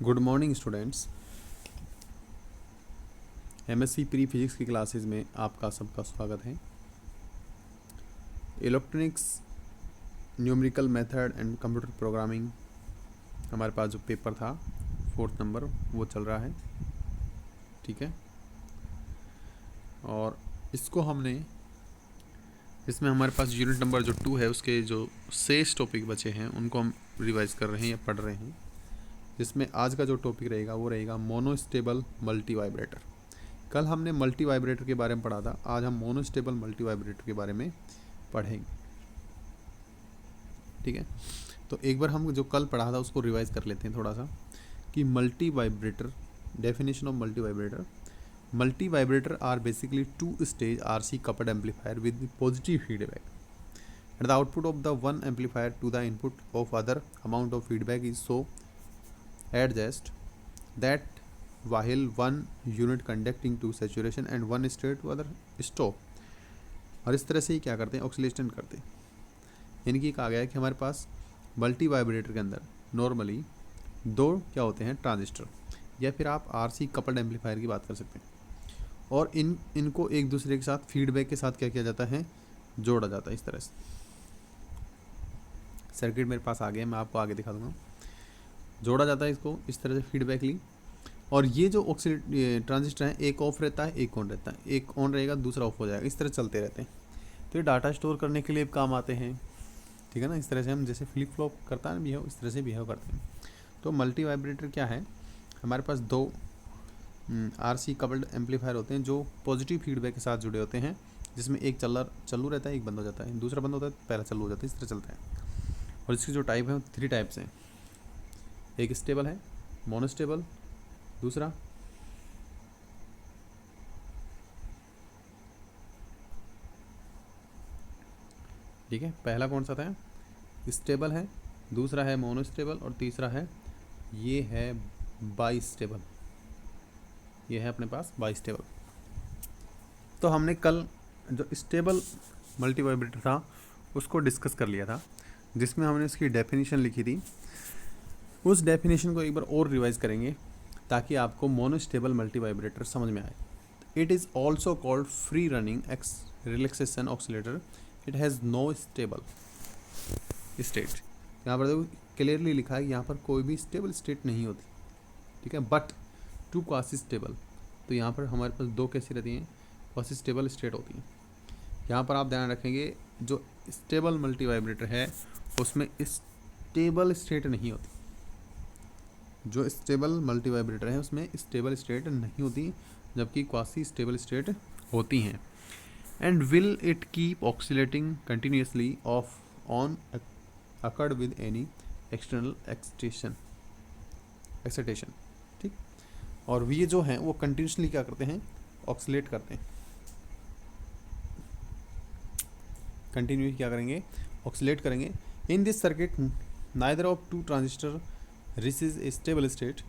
Good morning students. MSc pre physics की classes में आपका सबका स्वागत है। Electronics, numerical method and computer programming हमारे पास जो पेपर था 4th नंबर वो चल रहा है, ठीक है। और इसमें हमारे पास यूनिट नंबर जो 2 है उसके जो शेष टॉपिक बचे हैं उनको हम रिवाइज कर रहे हैं या पढ़ रहे हैं। जिसमें आज का जो टॉपिक रहेगा वो रहेगा मोनोस्टेबल मल्टी वाइब्रेटर। कल हमने मल्टी वाइब्रेटर के बारे में पढ़ा था, आज हम मोनोस्टेबल मल्टी वाइब्रेटर के बारे में पढ़ेंगे, ठीक है। तो एक बार हम जो कल पढ़ा था उसको रिवाइज कर लेते हैं थोड़ा सा कि multivibrator, definition of multivibrator are basically 2 stage RC coupled amplifier with positive feedback and the output of the one amplifier to the input of other amount of feedback is so adjust that while one unit conducting to saturation and one state to other stop। और इस तरह से ही क्या करते हैं, oscillation करते हैं। यानी कि कहा गया है कि हमारे पास मल्टी वाइब्रेटर के अंदर नॉर्मली 2 क्या होते हैं, ट्रांजिस्टर, या फिर आप RC कपल्ड एम्पलीफायर की बात कर सकते हैं। और इनको एक दूसरे के साथ फीडबैक के साथ क्या किया जाता है, जोड़ा जाता है। इस तरह से सर्किट मेरे पास आ गया, मैं आपको आगे दिखा दूंगा। जोड़ा जाता है इसको इस तरह से फीडबैक ली। और ये जो ट्रांजिस्टर है एक ऑफ रहता है एक ऑन रहता है, एक ऑन रहेगा दूसरा ऑफ हो जाएगा, इस तरह चलते रहते हैं। तो ये डाटा स्टोर करने के लिए काम आते हैं, ठीक है ना। इस तरह से हम जैसे फ्लिप फ्लॉप करता है बिहेव, इस तरह से बिहेव करते हैं। तो मल्टी वाइब्रेटर क्या है, हमारे पास 2 RC कपल्ड एम्पलीफायर होते हैं जो पॉजिटिव फीडबैक के साथ जुड़े होते हैं, जिसमें एक चालू रहता है, एक बंद हो जाता है, दूसरा बंद होता है, पहला चालू हो जाता है, इस तरह चलता है। और इसकी जो टाइप है वो 3 टाइप्स हैं। एक स्टेबल है, मोनोस्टेबल, दूसरा ठीक है। पहला कौन सा था, स्टेबल है, दूसरा है मोनोस्टेबल, और तीसरा है ये है बाइस्टेबल। ये है अपने पास बाइस्टेबल। तो हमने कल जो स्टेबल मल्टी वाइब्रेटर था उसको डिस्कस कर लिया था, जिसमें हमने उसकी डेफिनेशन लिखी थी। उस डेफिनेशन को एक बार और रिवाइज करेंगे ताकि आपको मोनोस्टेबल मल्टी वाइब्रेटर समझ में आए। It is also called free running relaxation oscillator. It has no stable state. यहाँ पर देखो क्लियरली लिखा है, यहाँ पर कोई भी स्टेबल स्टेट नहीं होती, ठीक है। बट 2 क्वासी स्टेबल, तो यहाँ पर हमारे पास 2 कैसी रहती हैं, क्वासी स्टेबल स्टेट होती हैं। यहाँ पर आप ध्यान रखेंगे जो स्टेबल मल्टी वाइब्रेटर है उसमें स्टेबल स्टेट नहीं होती। जो स्टेबल मल्टी वाइब्रेटर है उसमें स्टेबल स्टेट नहीं होती, जबकि क्वासी स्टेबल स्टेट होती हैं। And will it keep oscillating continuously of on occurred with any external excitation, ठीक। और ये जो हैं वो कंटिन्यूसली क्या करते हैं, ऑक्सीलेट करते हैं। कंटिन्यूसली क्या करेंगे, ऑक्सीलेट करेंगे। In this circuit neither of 2 transistor reaches a stable state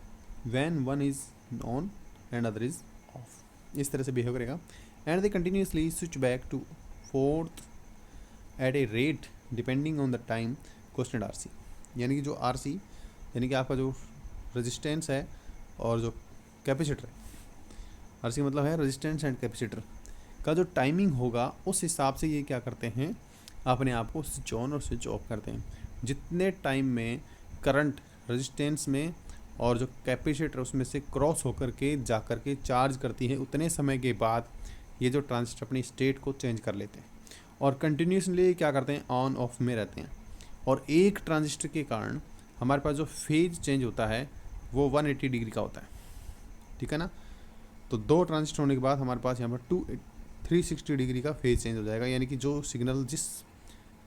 when one is on and other is off. इस तरह से बिहेव करेगा। And they continuously switch back to forth at a rate depending on the time constant RC। यानी कि जो RC यानी कि आपका जो रेजिस्टेंस है और जो कैपेसिटर है, RC मतलब है रेजिस्टेंस एंड कैपेसिटर का जो टाइमिंग होगा उस हिसाब से ये क्या करते हैं, अपने आप को स्विच ऑन और स्विच ऑफ करते हैं। जितने टाइम में करंट रेजिस्टेंस में और जो कैपेसिटर उसमें से क्रॉस होकर के जा कर के चार्ज करती है, उतने समय के बाद ये जो ट्रांजिस्टर अपनी स्टेट को चेंज कर लेते हैं और कंटिन्यूसली क्या करते हैं, ऑन ऑफ में रहते हैं। और एक ट्रांजिस्टर के कारण हमारे पास जो फेज चेंज होता है वो 180 डिग्री का होता है, ठीक है ना। तो 2 ट्रांजिस्टर होने के बाद हमारे पास यहाँ पर 360 डिग्री का फेज चेंज हो जाएगा। यानी कि जो सिग्नल जिस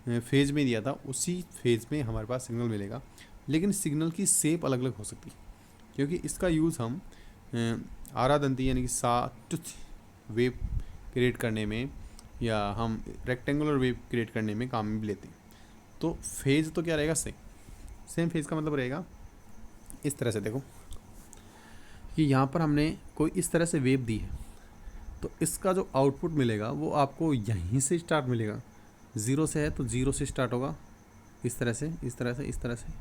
फेज में दिया था उसी फेज में हमारे पास सिग्नल मिलेगा, लेकिन सिग्नल की शेप अलग अलग हो सकती है, क्योंकि इसका यूज़ हम आरादंती यानी कि साटूथ वेव क्रिएट करने में या हम रेक्टेंगुलर वेव क्रिएट करने में काम में भी लेते हैं। तो फेज तो क्या रहेगा, सेम फेज का मतलब रहेगा इस तरह से। देखो कि यहाँ पर हमने कोई इस तरह से वेव दी है, तो इसका जो आउटपुट मिलेगा वो आपको यहीं से स्टार्ट मिलेगा। 0 से है तो 0 से स्टार्ट होगा, इस तरह से, इस तरह से, इस तरह से।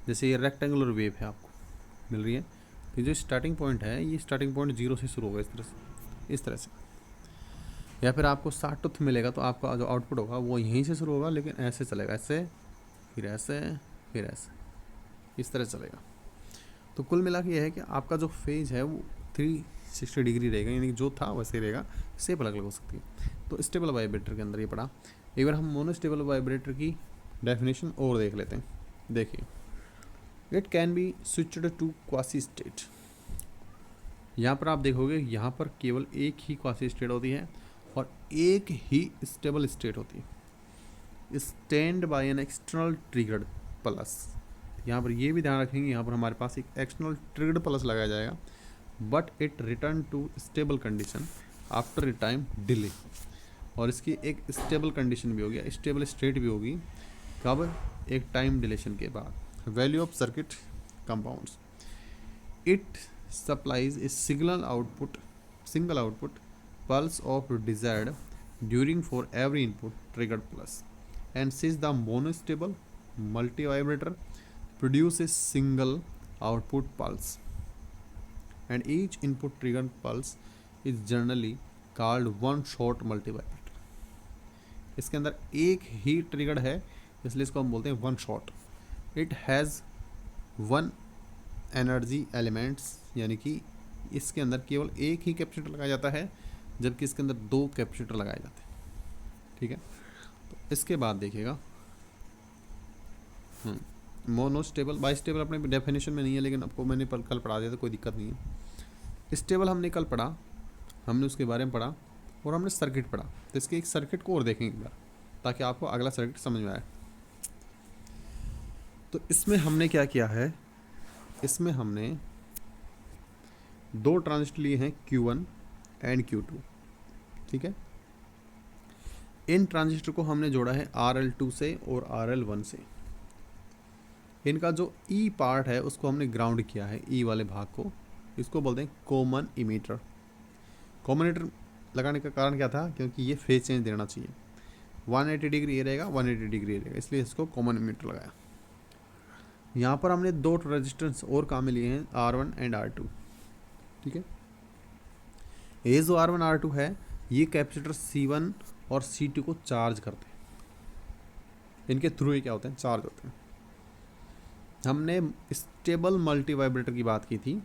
जैसे ये रेक्टेंगुलर वेव है आपको, मिल रही है। तो जो स्टार्टिंग पॉइंट है ये स्टार्टिंग पॉइंट 0 से शुरू होगा इस तरह से। या फिर आपको साटुथ मिलेगा तो आपका जो आउटपुट होगा वो यहीं से शुरू होगा, लेकिन ऐसे चलेगा, ऐसे फिर ऐसे फिर ऐसे, इस तरह चलेगा। तो कुल मिला के ये है कि आपका जो फेज है वो 360 डिग्री रहेगा, यानी कि जो था वैसे ही रहेगा, शेप अलग अलग हो सकती है। तो स्टेबल वाइब्रेटर के अंदर ये पड़ा। एक बार हम मोनोस्टेबल वाइब्रेटर की डेफिनेशन और देख लेते हैं। देखिए, it can be switched to quasi state. यहाँ पर आप देखोगे यहाँ पर केवल एक ही क्वासी स्टेट होती है और एक ही स्टेबल स्टेट होती है, stand by an external triggered plus. यहाँ पर ये भी ध्यान रखेंगे, यहाँ पर हमारे पास एक एक्सटर्नल ट्रिगर्ड प्लस लगाया जाएगा, but it return to stable condition after a time delay. और इसकी एक स्टेबल कंडीशन भी होगी, स्टेबल स्टेट भी होगी, कब? एक टाइम डिलेशन के बाद। Value of circuit compounds, it supplies a single output pulse of desired during for every input triggered plus, and since the monostable multivibrator produces single output pulse and each input triggered pulse is generally called one shot multivibrator। इसके अंदर एक ही triggered है इसलिए इसको हम बोलते हैं one shot. It has one energy elements, यानी कि इसके अंदर केवल एक ही कैपेसिटर लगाया जाता है, जबकि इसके अंदर 2 कैपेसिटर लगाए जाते हैं। ठीक है, तो इसके बाद देखिएगा मोनोस्टेबल बाईस्टेबल अपने डेफिनेशन में नहीं है, लेकिन आपको मैंने कल पढ़ा दिया तो कोई दिक्कत नहीं है। स्टेबल हमने कल पढ़ा, हमने उसके बारे में पढ़ा और हमने सर्किट पढ़ा। तो इसके एक सर्किट को और देखेंगे एक बार, ताकि आपको अगला सर्किट समझ में आए। तो इसमें हमने क्या किया है, इसमें हमने 2 ट्रांजिस्टर लिए हैं, Q1 एंड Q2। ठीक है, इन ट्रांजिस्टर को हमने जोड़ा है RL2 से और RL1 से। इनका जो E पार्ट है उसको हमने ग्राउंड किया है, E वाले भाग को, इसको बोलते हैं कॉमन इमीटर। कॉमन इमीटर लगाने का कारण क्या था, क्योंकि ये फेज चेंज देना चाहिए, 180 डिग्री ये रहेगा, 180 डिग्री ये रहेगा, इसलिए इसको कॉमन इमीटर लगाया। यहाँ पर हमने 2 रेजिस्टेंस और काम में लिए हैं, R1 एंड R2। ठीक है, ये जो R1 R2 है ये कैपेसिटर C1 और C2 को चार्ज करते हैं, इनके थ्रू ये क्या होते हैं, चार्ज होते हैं। हमने स्टेबल मल्टी वाइब्रेटर की बात की थी,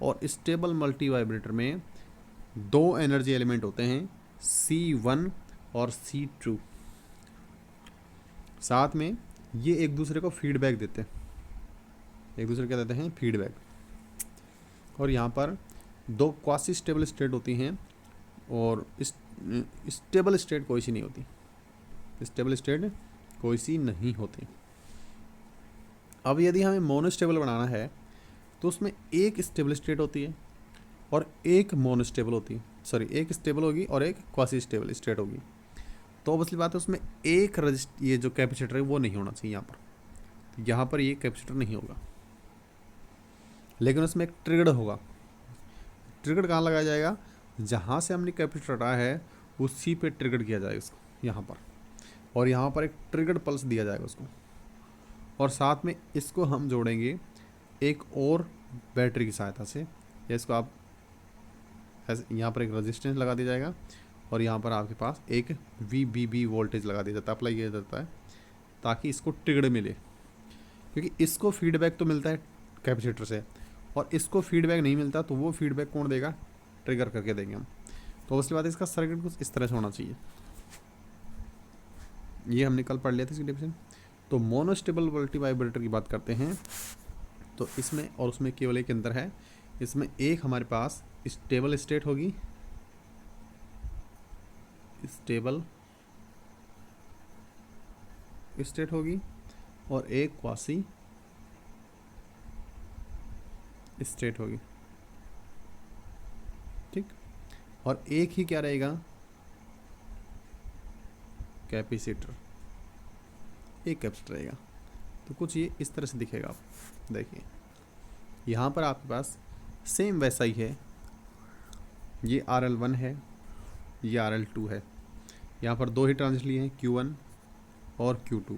और स्टेबल मल्टी वाइब्रेटर में 2 एनर्जी एलिमेंट होते हैं, C1 और C2। साथ में ये एक दूसरे को फीडबैक देते हैं, एक दूसरे क्या देते हैं, फीडबैक। और यहाँ पर 2 क्वासी स्टेबल स्टेट होती हैं और स्टेबल स्टेट कोई सी नहीं होती, स्टेबल स्टेट कोई सी नहीं होती। अब यदि हमें मोनोस्टेबल बनाना है तो उसमें एक स्टेबल स्टेट होती है और एक मोनोस्टेबल होती है, सॉरी एक स्टेबल होगी और एक क्वासी स्टेबल स्टेट होगी। तो ऑब्वियसली बात है उसमें एक ये जो कैपेसिटर है वो नहीं होना चाहिए यहाँ पर ये कैपेसिटर नहीं होगा, लेकिन उसमें एक ट्रिगर्ड होगा। ट्रिगर्ड कहाँ लगाया जाएगा, जहाँ से हमने कैपेसिटर हटाया है उसी पे ट्रिगर्ड किया जाएगा इसको यहाँ पर, और यहाँ पर एक ट्रिगर्ड पल्स दिया जाएगा उसको, और साथ में इसको हम जोड़ेंगे एक और बैटरी की सहायता से, या इसको आप यहाँ पर एक रेजिस्टेंस लगा दिया जाएगा और यहाँ पर आपके पास एक VBB वोल्टेज लगा दिया जाता है, अप्लाई किया जाता है, ताकि इसको ट्रिगर्ड मिले। क्योंकि इसको फीडबैक तो मिलता है कैपेसिटर से और इसको फीडबैक नहीं मिलता, तो वो फीडबैक कौन देगा, ट्रिगर करके देंगे हम। तो उसके बाद इसका सर्किट कुछ इस तरह से होना चाहिए। ये हमने कल पढ़ लिया था इसकी डेफिनेशन। तो मोनोस्टेबल मल्टी वाइब्रेटर की बात करते हैं तो इसमें और उसमें केवल एक अंतर है, इसमें एक हमारे पास स्टेबल स्टेट होगी, स्टेबल स्टेट होगी, और एक क्वासी स्टेट होगी। ठीक, और एक ही क्या रहेगा, कैपेसिटर, एक कैपेसिटर रहेगा। तो कुछ ये इस तरह से दिखेगा। आप देखिए यहाँ पर आपके पास सेम वैसा ही है, ये RL1 है, ये RL2 है। यहाँ पर 2 ही ट्रांजिस्टर लिए हैं, Q1 और Q2,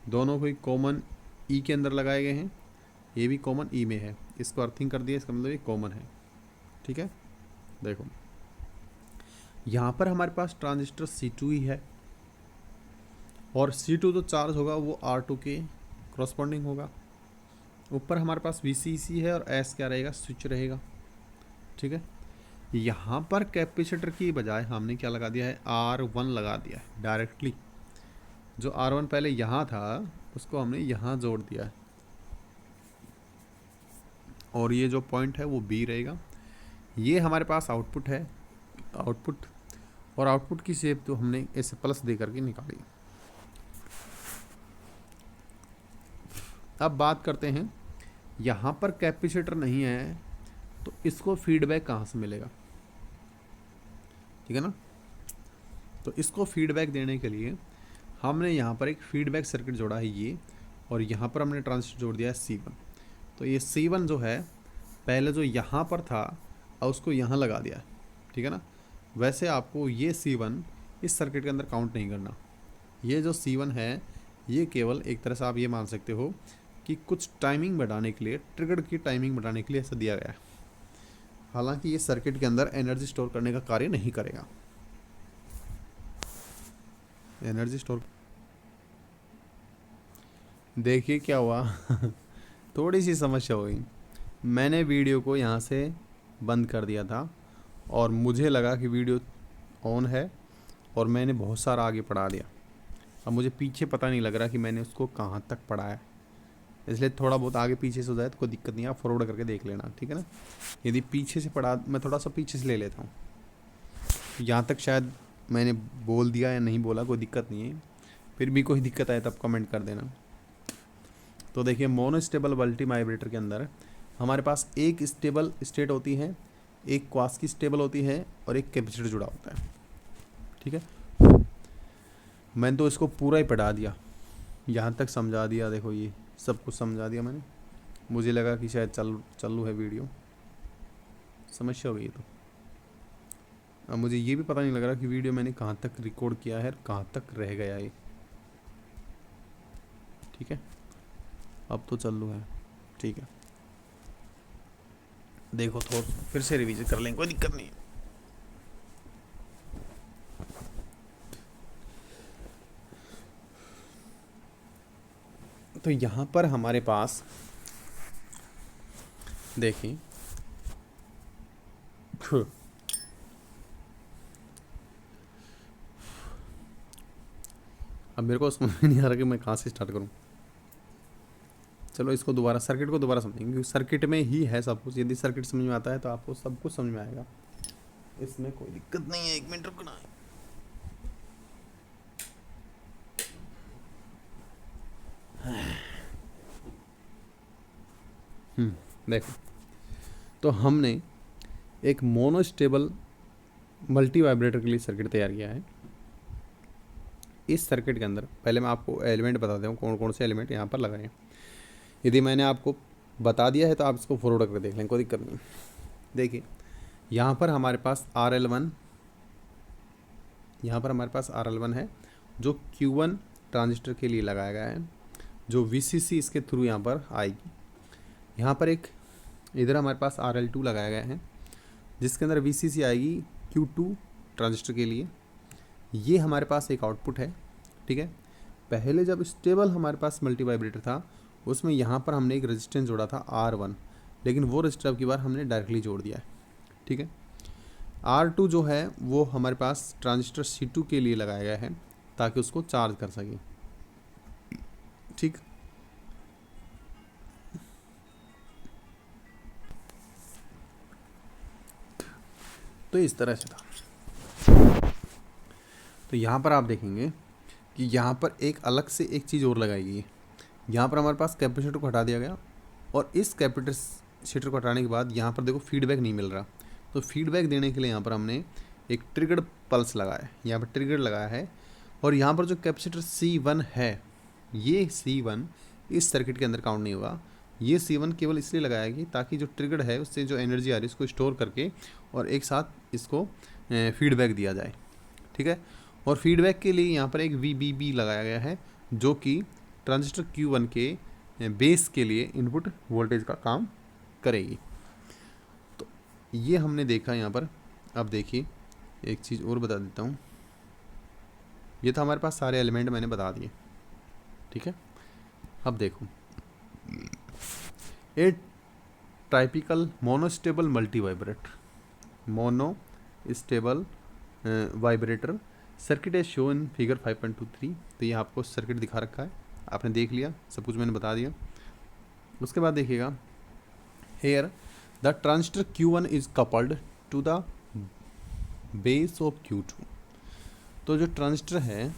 दोनों को कॉमन E के अंदर लगाए गए हैं, ये भी कॉमन ई में है, इसको अर्थिंग कर दिया, इसका मतलब ये कॉमन है। ठीक है, देखो यहाँ पर हमारे पास ट्रांजिस्टर C2 ही है, और C2 जो चार्ज होगा वो R2 के क्रॉसपॉन्डिंग होगा। ऊपर हमारे पास VCC है और S क्या रहेगा, स्विच रहेगा। ठीक है, यहाँ पर कैपेसिटर की बजाय हमने क्या लगा दिया है, R1 लगा दिया है डायरेक्टली। जो R1 पहले यहाँ था उसको हमने यहाँ जोड़ दिया है, और ये जो पॉइंट है वो B रहेगा। ये हमारे पास आउटपुट है, आउटपुट, और आउटपुट की शेप तो हमने ऐसे प्लस दे करके निकाली। अब बात करते हैं, यहाँ पर कैपेसिटर नहीं है तो इसको फीडबैक कहाँ से मिलेगा, ठीक है ना। तो इसको फीडबैक देने के लिए हमने यहाँ पर एक फीडबैक सर्किट जोड़ा है ये, और यहाँ पर हमने ट्रांजिस्टर जोड़ दिया है C1। तो ये C1 जो है पहले जो यहाँ पर था और उसको यहाँ लगा दिया है, ठीक है ना। वैसे आपको ये C1 इस सर्किट के अंदर काउंट नहीं करना। ये जो C1 है ये केवल एक तरह से आप ये मान सकते हो कि कुछ टाइमिंग बढ़ाने के लिए, ट्रिगर की टाइमिंग बढ़ाने के लिए ऐसा दिया गया है। हालांकि ये सर्किट के अंदर एनर्जी स्टोर करने का कार्य नहीं करेगा। एनर्जी स्टोर, देखिए क्या हुआ थोड़ी सी समस्या हो गई। मैंने वीडियो को यहाँ से बंद कर दिया था और मुझे लगा कि वीडियो ऑन है, और मैंने बहुत सारा आगे पढ़ा दिया। अब मुझे पीछे पता नहीं लग रहा कि मैंने उसको कहाँ तक पढ़ाया, इसलिए थोड़ा बहुत आगे पीछे से हो जाए तो कोई दिक्कत नहीं है, आप फॉरवर्ड करके देख लेना, ठीक है ना। यदि पीछे से पढ़ा, मैं थोड़ा सा पीछे से ले लेता हूँ, यहाँ तक शायद मैंने बोल दिया या नहीं बोला, कोई दिक्कत नहीं है। फिर भी कोई दिक्कत आए तब कमेंट कर देना। तो देखिए, मोनोस्टेबल मल्टी वाइब्रेटर के अंदर हमारे पास एक स्टेबल स्टेट होती है, एक क्वासी स्टेबल होती है, और एक कैपेसिटर जुड़ा होता है। ठीक है, मैंने तो इसको पूरा ही पढ़ा दिया, यहाँ तक समझा दिया। देखो ये सब कुछ समझा दिया मैंने। मुझे लगा कि शायद चालू है वीडियो, समस्या हो गई। तो अब मुझे ये भी पता नहीं लग रहा कि वीडियो मैंने कहाँ तक रिकॉर्ड किया है, कहाँ तक रह गया ये। ठीक है, अब तो चालू है। ठीक है, देखो थोड़ा फिर से रिवीजन कर लेंगे, कोई दिक्कत नहीं है। तो यहाँ पर हमारे पास देखिए, अब मेरे को समझ में नहीं आ रहा कि मैं कहाँ से स्टार्ट करूँ। चलो इसको दोबारा, सर्किट को दोबारा समझेंगे, क्योंकि सर्किट में ही है सब कुछ। यदि सर्किट समझ में आता है तो आपको सब कुछ समझ में आएगा, इसमें कोई दिक्कत नहीं है। 1 मिनट रुकना है। देखो, तो हमने एक मोनोस्टेबल मल्टी वाइब्रेटर के लिए सर्किट तैयार किया है। इस सर्किट के अंदर पहले मैं आपको एलिमेंट बताता हूँ, कौन कौन से एलिमेंट यहाँ पर लगाए हैं। यदि मैंने आपको बता दिया है तो आप इसको फॉरवर्ड करके देख लें, कोई दिक्कत नहीं। देखिए, यहाँ पर हमारे पास RL1, यहाँ पर हमारे पास RL1 है जो Q1 ट्रांजिस्टर के लिए लगाया गया है, जो VCC इसके थ्रू यहाँ पर आएगी। यहाँ पर एक इधर हमारे पास RL2 लगाया गया है जिसके अंदर VCC आएगी Q2 ट्रांजिस्टर के लिए। ये हमारे पास एक आउटपुट है। ठीक है, पहले जब स्टेबल हमारे पास मल्टी वाइब्रेटर था उसमें यहाँ पर हमने एक रेजिस्टेंस जोड़ा था R1, लेकिन वो रजिस्टर अब की बार हमने डायरेक्टली जोड़ दिया है। ठीक है, R2 जो है वो हमारे पास ट्रांजिस्टर C2 के लिए लगाया गया है ताकि उसको चार्ज कर सके। ठीक, तो इस तरह से था। तो यहाँ पर आप देखेंगे कि यहाँ पर एक अलग से एक चीज़ और लगाई गई है। यहाँ पर हमारे पास कैपेसिटर को हटा दिया गया, और इस कैपेसिटर को हटाने के बाद यहाँ पर देखो फीडबैक नहीं मिल रहा। तो फीडबैक देने के लिए यहाँ पर हमने एक ट्रिगर्ड पल्स लगाया है, यहाँ पर ट्रिगर लगाया है। और यहाँ पर जो कैपेसिटर C1 है, ये C1 इस सर्किट के अंदर काउंट नहीं होगा। ये C1 केवल इसलिए लगाया कि ताकि जो ट्रिगर्ड है उससे जो एनर्जी आ रही है उसको स्टोर करके और एक साथ इसको फीडबैक दिया जाए। ठीक है, और फीडबैक के लिए यहाँ पर एक VBB लगाया गया है जो कि ट्रांजिस्टर Q1 के बेस के लिए इनपुट वोल्टेज का काम करेगी। तो ये हमने देखा यहाँ पर। अब देखिए एक चीज़ और बता देता हूँ। ये था हमारे पास सारे एलिमेंट मैंने बता दिए, ठीक है। अब देखो, a typical monostable multi monostable vibrator circuit है शो इन फिगर 5.23। तो ये आपको सर्किट दिखा रखा है, आपने देख लिया, सब कुछ मैंने बता दिया। उसके बाद देखिएगा, here the transistor Q1 is coupled to the base of Q2। तो जो ट्रांजिस्टर है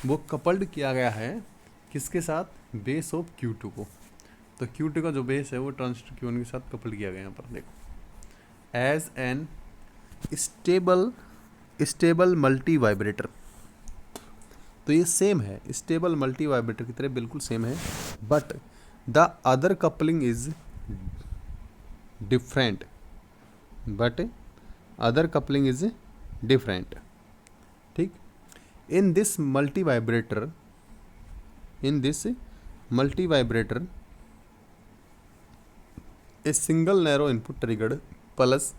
वो कपल्ड किया गया है किसके साथ? बेस ऑफ Q2 को। तो Q2 का जो बेस है वो ट्रांजिस्टर Q1 के साथ कपल्ड किया गया। यहाँ पर देखो, as an stable multivibrator. तो ये सेम है, स्टेबल मल्टी वाइब्रेटर की तरह बिल्कुल सेम है, but the other coupling is different. ठीक। In this multi vibrator a single narrow input triggered pulse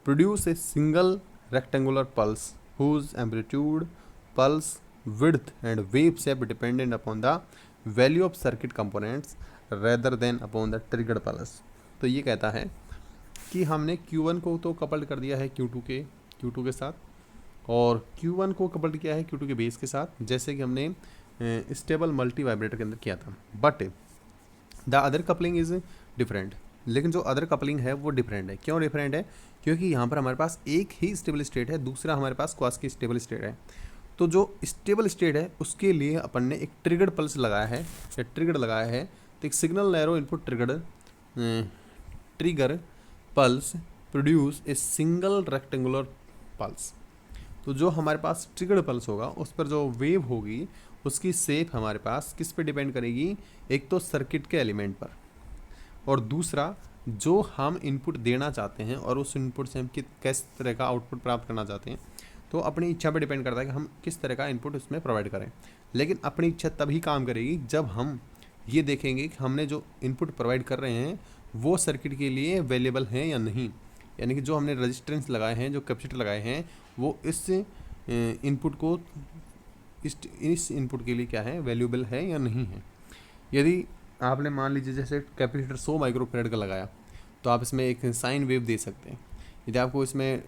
produce a single rectangular pulse whose amplitude, pulse width and wave shape dependent upon the value of circuit components rather than upon the triggered pulse। तो ये कहता है कि हमने Q1 को तो coupled कर दिया है Q2 के साथ, और Q1 को कपल्ड किया है Q2 के बेस के साथ, जैसे कि हमने स्टेबल मल्टी वाइब्रेटर के अंदर किया था। But the other coupling is different. लेकिन जो अदर कपलिंग है वो डिफरेंट है। क्यों डिफरेंट है? क्योंकि यहाँ पर हमारे पास एक ही स्टेबल स्टेट है, दूसरा हमारे पास क्वासी स्टेबल स्टेट है। तो जो स्टेबल स्टेट है उसके लिए अपन ने एक ट्रिगर्ड पल्स लगाया है या ट्रिगर्ड लगाया है। तो एक signal narrow input trigger pulse produce a single rectangular pulse. तो जो हमारे पास ट्रिगर्ड पल्स होगा उस पर जो वेव होगी उसकी शेप हमारे पास किस पे डिपेंड करेगी? एक तो सर्किट के एलिमेंट पर, और दूसरा जो हम इनपुट देना चाहते हैं और उस इनपुट से हम किस तरह का आउटपुट प्राप्त करना चाहते हैं। तो अपनी इच्छा पर डिपेंड करता है कि हम किस तरह का इनपुट उसमें प्रोवाइड करें। लेकिन अपनी इच्छा तभी काम करेगी जब हम ये देखेंगे कि हमने जो इनपुट प्रोवाइड कर रहे हैं वो सर्किट के लिए अवेलेबल हैं या नहीं। यानी कि जो हमने रजिस्टेंस लगाए हैं, जो कैपेसिटर लगाए हैं, वो इस इनपुट को इस इनपुट के लिए क्या है, वैल्यूएबल है या नहीं है। यदि आपने मान लीजिए जैसे कैपेसिटर 100 माइक्रोफैराड का लगाया, तो आप इसमें एक साइन वेव दे सकते हैं। यदि आपको इसमें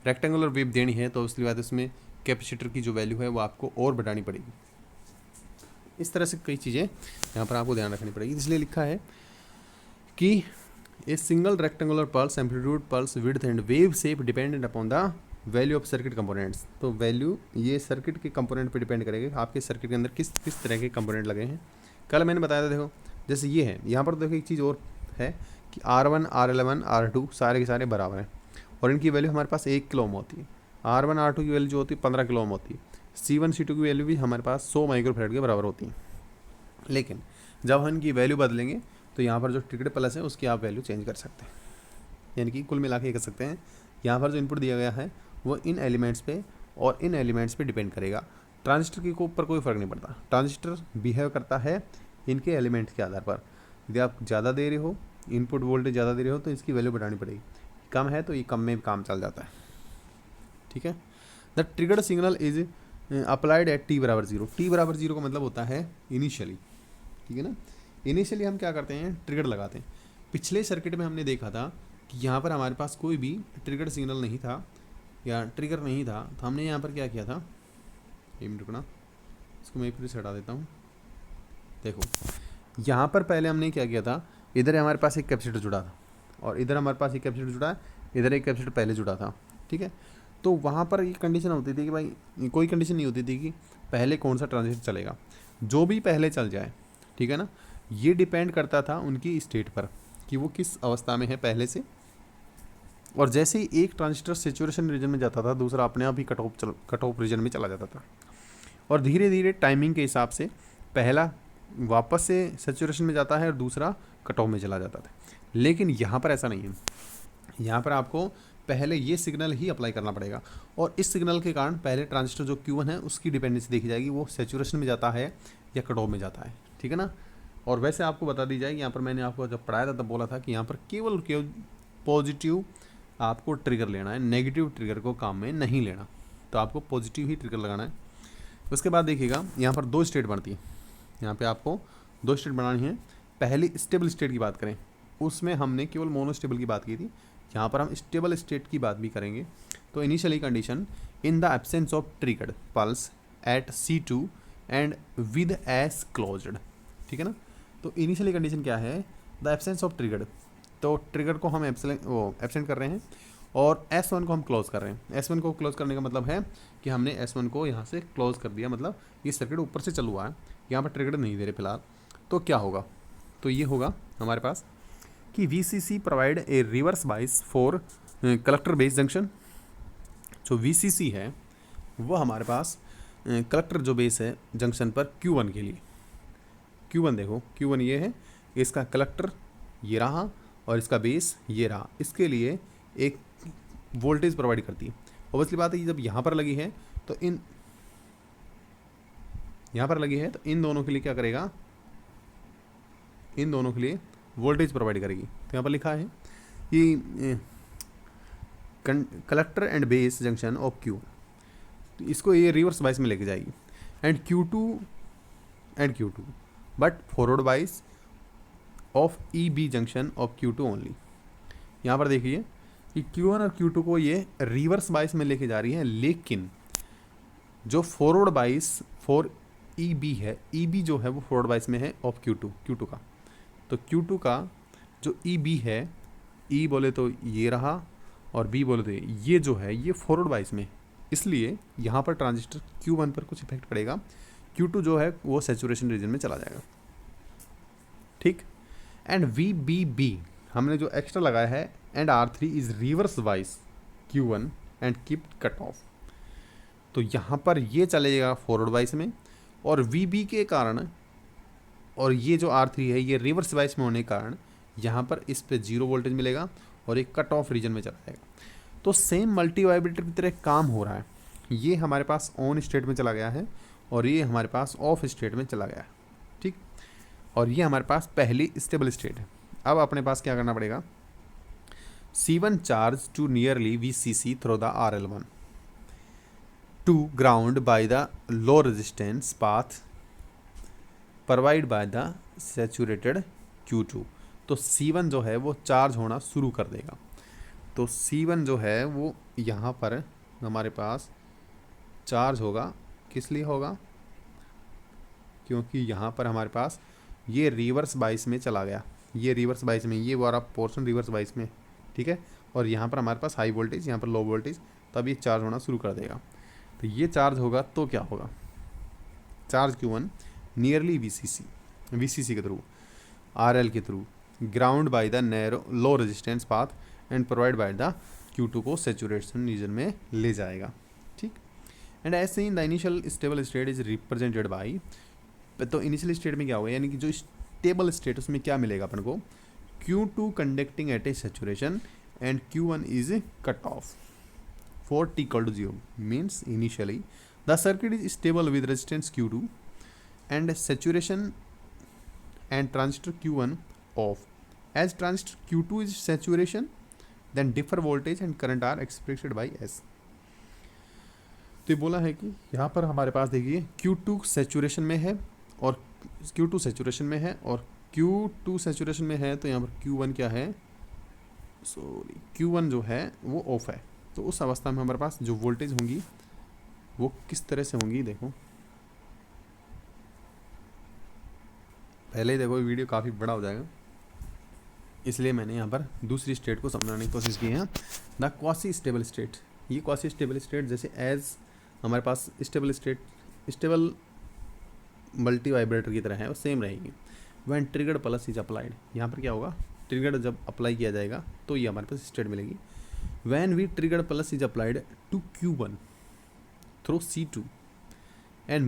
रेक्टेंगुलर वेव देनी है तो उसके बाद इसमें कैपेसिटर की जो वैल्यू है वो आपको और बढ़ानी पड़ेगी। इस तरह से कई चीज़ें यहाँ पर आपको ध्यान रखनी पड़ेगी। इसलिए लिखा है कि a single rectangular pulse amplitude pulse width and wave shape dependent upon the value of circuit components. तो वैल्यू ये सर्किट के कंपोनेंट पे डिपेंड करेगा, आपके सर्किट के अंदर किस किस तरह के कंपोनेंट लगे हैं। कल मैंने बताया था, देखो जैसे ये है, यहाँ पर देखो एक चीज़ और है कि R1, R11, R2 सारे के सारे बराबर हैं और इनकी वैल्यू हमारे पास 1 किलो ओम होती है। R1, R2 की वैल्यू जो होती है 15 किलो ओम होती है। C1, C2 की वैल्यू भी हमारे पास 100 माइक्रोफैराड के बराबर होती है। लेकिन जब हम इनकी वैल्यू बदलेंगे तो यहाँ पर जो ट्रिगर्ड पल्स है उसकी आप वैल्यू चेंज कर सकते हैं। यानी कि कुल मिला के कह सकते हैं यहाँ पर जो इनपुट दिया गया है वो इन एलिमेंट्स पे और इन एलिमेंट्स पे डिपेंड करेगा। ट्रांजिस्टर के ऊपर कोई फ़र्क नहीं पड़ता, ट्रांजिस्टर बिहेव करता है इनके एलिमेंट्स के आधार पर। यदि आप ज़्यादा दे रहे हो, इनपुट वोल्टेज ज़्यादा दे रहे हो तो इसकी वैल्यू बढ़ानी पड़ेगी, कम है तो ये कम में काम चल जाता है। ठीक है। The triggered signal is applied at t बराबर 0। t बराबर 0 का मतलब होता है इनिशियली। ठीक है ना। इनिशियली हम क्या करते हैं, ट्रिगर्ड लगाते हैं। पिछले सर्किट में हमने देखा था कि यहाँ पर हमारे पास कोई भी ट्रिगर्ड सिग्नल नहीं था या ट्रिगर नहीं था, तो हमने यहाँ पर क्या किया था, एक मिनट रुकना, इसको मैं फिर से हटा देता हूँ। देखो यहाँ पर पहले हमने क्या किया था, इधर हमारे पास एक कैपेसिटर जुड़ा था और इधर हमारे पास एक कैपेसिटर जुड़ा है, इधर एक कैपेसिटर पहले जुड़ा था। ठीक है। तो वहाँ पर ये कंडीशन होती थी कि भाई कोई कंडीशन नहीं होती थी कि पहले कौन सा ट्रांजिस्टर चलेगा, जो भी पहले चल जाए। ठीक है ना। ये डिपेंड करता था उनकी स्टेट पर कि वो किस अवस्था में है पहले से, और जैसे ही एक ट्रांजिस्टर सेचुरेशन रीजन में जाता था दूसरा अपने आप ही कट ऑफ रीजन में चला जाता था, और धीरे धीरे टाइमिंग के हिसाब से पहला वापस से सेचुरेशन में जाता है और दूसरा कट ऑफ में चला जाता था। लेकिन यहाँ पर ऐसा नहीं है, यहाँ पर आपको पहले ये सिग्नल ही अप्लाई करना पड़ेगा, और इस सिग्नल के कारण पहले ट्रांजिस्टर जो Q1 है उसकी डिपेंडेंसी देखी जाएगी, वो सेचुरेशन में जाता है या कट ऑफ में जाता है। ठीक है ना। और वैसे आपको बता दी जाए कि यहाँ पर मैंने आपको जब पढ़ाया था तब बोला था कि यहाँ पर केवल पॉजिटिव आपको ट्रिगर लेना है, नेगेटिव ट्रिगर को काम में नहीं लेना। तो आपको पॉजिटिव ही ट्रिगर लगाना है। उसके बाद देखिएगा यहाँ पर 2 स्टेट बनती है। यहाँ पे आपको 2 स्टेट बनानी है। पहली स्टेबल स्टेट की बात करें, उसमें हमने केवल मोनोस्टेबल की बात की थी। यहाँ पर हम स्टेबल स्टेट की बात भी करेंगे। तो initially condition in the absence of triggered pulse eight C2 and with S closed, ठीक है ना। तो इनिशियली कंडीशन क्या है, द एब्सेंस ऑफ ट्रिगर्ड, तो ट्रिगर को हम एब्सेंट कर रहे हैं और S1 को हम क्लोज कर रहे हैं। S1 को क्लोज करने का मतलब है कि हमने S1 को यहाँ से क्लोज कर दिया, मतलब ये सर्किट ऊपर से चालू हुआ है, यहाँ पर ट्रिगर नहीं दे रहे फिलहाल। तो क्या होगा, तो ये होगा हमारे पास कि VCC provide a reverse bias for collector base junction. जो VCC है वो हमारे पास कलेक्टर जो बेस है जंक्शन पर Q1 के लिए, Q1 देखो, Q1 ये है, इसका कलेक्टर ये रहा और इसका बेस ये रहा, इसके लिए एक वोल्टेज प्रोवाइड करती है। ऑब्वियसली बात है कि जब यहाँ पर लगी है तो यहाँ पर लगी है तो इन दोनों के लिए क्या करेगा, इन दोनों के लिए वोल्टेज प्रोवाइड करेगी। तो यहाँ पर लिखा है कि collector and base junction of Q, तो इसको ये रिवर्स बाइस में लेके जाएगी एंड Q2 बट फॉरवर्ड बाइस of EB junction of Q2 only. यहाँ पर देखिए कि Q1 और Q2 को ये रिवर्स बाइस में लेके जा रही है, लेकिन जो फॉरवर्ड बाइस फॉर EB है, EB जो है वो फॉरवर्ड बाइस में है ऑफ Q2 का। तो Q2 का जो EB है, E बोले तो ये रहा और B बोले तो ये जो है ये फॉरवर्ड बाइस में, इसलिए यहाँ पर ट्रांजिस्टर Q1 पर कुछ इफेक्ट पड़ेगा, Q2 जो है वो सैचुरेशन रीजन में चला जाएगा, ठीक। एंड VBB हमने जो एक्स्ट्रा लगाया है and R3 is reverse bias Q1 and keep cut off. तो यहाँ पर ये चलेगा फॉरवर्ड बाइस में और VB के कारण, और ये जो R3 है ये रिवर्स बाइस में होने के कारण यहाँ पर इस पे 0 वोल्टेज मिलेगा और एक कट ऑफ रीजन में चला जाएगा। तो सेम मल्टी वाइब्रेटर की तरह काम हो रहा है। ये हमारे पास ऑन स्टेट में चला गया है और ये हमारे पास ऑफ स्टेट में चला गया है, ठीक। और ये हमारे पास पहली स्टेबल स्टेट है। अब अपने पास क्या करना पड़ेगा, C1 charge to nearly VCC through the RL1 to ground by the low resistance path provide by the saturated Q2। तो C1 जो है वो चार्ज होना शुरू कर देगा। तो C1 जो है वो यहाँ पर हमारे पास चार्ज होगा, किस लिए होगा, क्योंकि यहाँ पर हमारे पास ये रिवर्स बाइस में चला गया, ये रिवर्स बाइस में, ये वाला पोर्शन रिवर्स बाइस में, ठीक है। और यहाँ पर हमारे पास हाई वोल्टेज, यहाँ पर लो वोल्टेज, तब ये चार्ज होना शुरू कर देगा। तो ये चार्ज होगा तो क्या होगा, चार्ज Q1 नियरली VCC के थ्रू, RL के through ground by the narrow low resistance path and provide by the Q2 को सैचुरेशन रीजन में ले जाएगा, ठीक। एंड ऐसे ही the initial stable state is represented by, तो इनिशियल स्टेट में क्या होगा, यानी कि जो स्टेबल स्टेट उसमें क्या मिलेगा अपन को, Q2 conducting at a saturation and Q1 is cut off for t equal to 0 means initially the circuit is stable with resistance Q2 and saturation and transistor Q1 off. As transistor Q2 is saturation, then differ voltage and current are expressed by S. तो ये बोला है कि यहाँ पर हमारे पास देखिए Q2 saturation में है और Q2 सैचुरेशन में है और Q2 सैचुरेशन में है, तो यहाँ पर Q1 क्या है, सॉरी Q1 जो है वो ऑफ है। तो उस अवस्था में हमारे पास जो वोल्टेज होंगी वो किस तरह से होंगी, देखो पहले ही देखो वीडियो काफ़ी बड़ा हो जाएगा, इसलिए मैंने यहाँ पर दूसरी स्टेट को समझाने की कोशिश की है। द क्वासी स्टेबल स्टेट, ये क्वासी स्टेबल स्टेट जैसे एज हमारे पास स्टेबल मल्टी वाइब्रेटर की तरह है, वो सेम रहेगी। When triggered plus is applied, यहाँ पर क्या होगा, ट्रिगर्ड जब अप्लाई किया जाएगा तो ये हमारे पास स्टेट मिलेगी। When we triggered plus is applied to Q1 through C2 and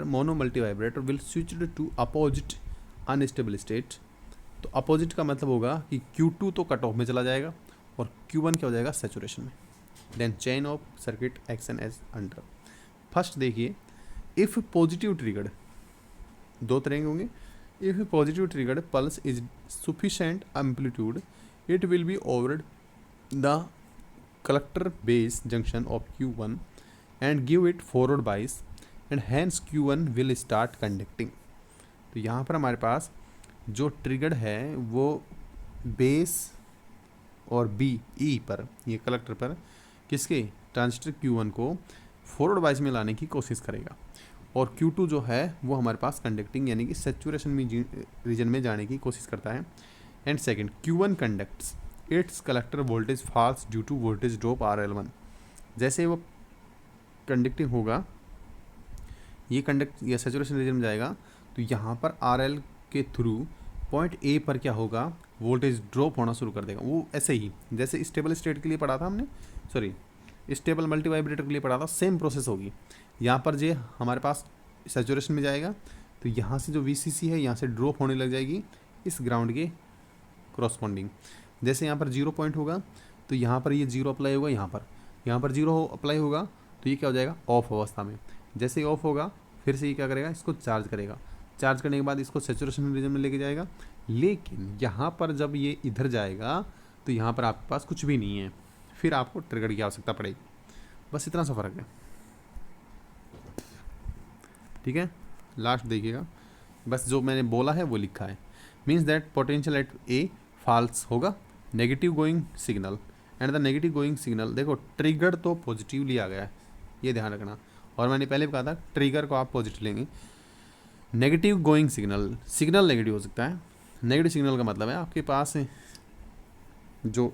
mono multi vibrator will switch to opposite unstable state। तो opposite का मतलब होगा कि Q2 तो कट ऑफ में चला जाएगा और Q1 क्या हो जाएगा, सैचुरेशन में। Then chain of circuit action as under। First देखिए, if positive triggered, दो तरह के होंगे, If a positive triggered pulse is sufficient amplitude, it will be over the collector base junction of Q1 and give it forward bias and hence Q1 will start conducting. तो यहाँ पर हमारे पास जो triggered है वो बेस और B E पर, ये कलेक्टर पर किसके ट्रांजिस्टर Q1 को फॉरवर्ड बाइस में लाने की कोशिश करेगा और Q2 जो है वो हमारे पास कंडक्टिंग यानी कि सेचुरेशन में रीजन में जाने की कोशिश करता है. And second, Q1 conducts its collector voltage falls due to voltage drop RL1. जैसे वो कंडक्टिंग होगा, ये कंडक्ट या सेचुरेशन रीजन में जाएगा तो यहाँ पर RL के थ्रू पॉइंट ए पर क्या होगा, वोल्टेज ड्रॉप होना शुरू कर देगा. वो ऐसे ही जैसे स्टेबल स्टेट के लिए पढ़ा था हमने, सॉरी स्टेबल मल्टी वाइब्रेटर के लिए पढ़ा था, सेम प्रोसेस होगी. यहाँ पर जे हमारे पास सेचुरेशन में जाएगा तो यहाँ से जो VCC है यहाँ से ड्रॉप होने लग जाएगी इस ग्राउंड के करस्पॉन्डिंग. जैसे यहाँ पर 0 पॉइंट होगा तो यहाँ पर ये 0 अप्लाई होगा, यहाँ पर 0 अप्लाई होगा तो ये क्या हो जाएगा, ऑफ अवस्था में. जैसे ही ऑफ होगा फिर से ये क्या करेगा, इसको चार्ज करेगा. चार्ज करने के बाद इसको सेचुरेशन रीजन में लेके जाएगा. लेकिन यहाँ पर जब ये इधर जाएगा तो यहाँ पर आपके पास कुछ भी नहीं है, फिर आपको ट्रिगर की आवश्यकता पड़ेगी. बस इतना सा फर्क है. ठीक है, लास्ट देखिएगा, बस जो मैंने बोला है वो लिखा है. Means that potential at a falls होगा negative going signal and the negative going signal, देखो ट्रिगर तो पॉजिटिव लिया गया है, ये ध्यान रखना. और मैंने पहले भी कहा था ट्रिगर को आप पॉजिटिव लेंगे. Negative going signal, signal negative हो सकता है. नेगेटिव सिग्नल का मतलब है आपके पास जो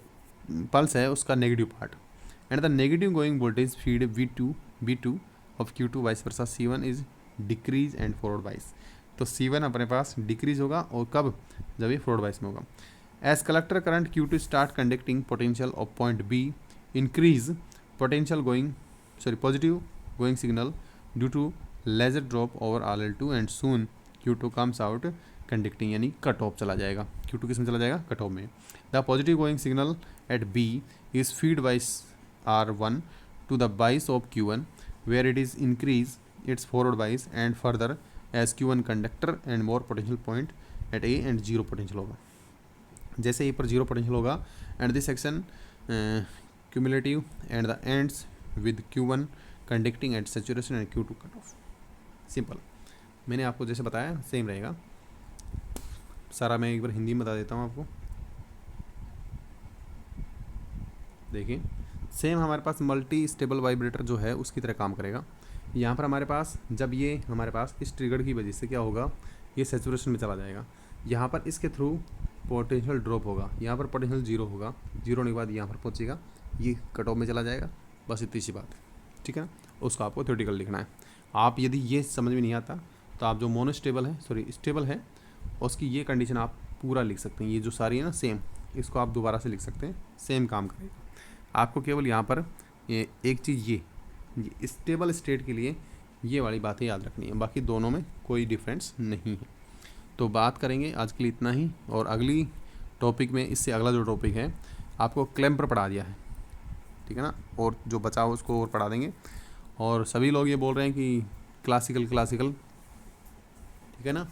पल्स है उसका negative part. And the negative going voltage feed V2 of Q2 vice versa C1 is decrease and forward bias. तो C1 अपने पास डिक्रीज होगा और कब, जब ये फॉरवर्ड वाइस में होगा. As collector current Q2 start conducting potential of point B increase potential going positive going signal due to larger drop over RL2 and soon Q2 comes out conducting, यानी cut off चला जाएगा. Q2 किस में चला जाएगा, cut off में. The positive going signal at B is feed bias R1 to the bias of Q1 where it is increase its forward bias and further as Q1 conductor and more potential point at A and 0 potential होगा. जैसे A पर 0 potential होगा and this section cumulative and the ends with Q1 conducting at saturation and Q2 cut off. Simple, मैंने आपको जैसे बताया same रहेगा सारा. मैं एक बार हिंदी में बता देता हूँ आपको. देखिए सेम हमारे पास मल्टी स्टेबल वाइब्रेटर जो है उसकी तरह काम करेगा. यहाँ पर हमारे पास जब ये हमारे पास इस ट्रिगर की वजह से क्या होगा, ये सेचुरेशन में चला जाएगा. यहाँ पर इसके थ्रू पोटेंशियल ड्रॉप होगा, यहाँ पर पोटेंशियल 0 होगा, 0 होने के बाद यहाँ पर पहुँचेगा, ये कट ऑफ में चला जाएगा. बस इतनी सी बात है. ठीक है ना, उसको आपको थ्योरेटिकल लिखना है. आप यदि ये समझ में नहीं आता तो आप जो मोनो स्टेबल है उसकी ये कंडीशन आप पूरा लिख सकते हैं. ये जो सारी है ना सेम, इसको आप दोबारा से लिख सकते हैं, सेम काम करेगा. आपको केवल यहाँ पर ये एक चीज़ ये स्टेबल स्टेट के लिए ये वाली बातें याद रखनी है, बाकी दोनों में कोई डिफरेंस नहीं है. तो बात करेंगे आज के लिए इतना ही. और अगली टॉपिक में इससे अगला जो टॉपिक है आपको क्लैम्पर पढ़ा दिया है, ठीक है ना, और जो बचा हो उसको और पढ़ा देंगे. और सभी लोग ये बोल रहे हैं कि क्लासिकल, ठीक है ना,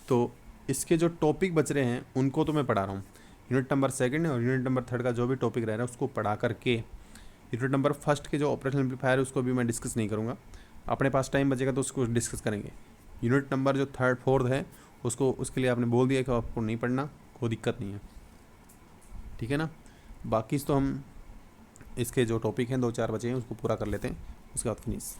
तो इसके जो टॉपिक बच रहे हैं उनको तो मैं पढ़ा रहा हूँ. यूनिट नंबर 2 और यूनिट नंबर 3 का जो भी टॉपिक रह रहा है उसको पढ़ा करके यूनिट नंबर 1 के जो ऑपरेशनल एम्पलीफायर है उसको भी मैं डिस्कस नहीं करूँगा. अपने पास टाइम बचेगा तो उसको डिस्कस करेंगे. यूनिट नंबर जो 3rd 4th है उसको, उसके लिए आपने बोल दिया कि आपको नहीं पढ़ना, कोई दिक्कत नहीं है. ठीक है ना, बाकी तो हम इसके जो टॉपिक हैं 2-4 बचे हैं उसको पूरा कर लेते हैं, उसके बाद फिनिश.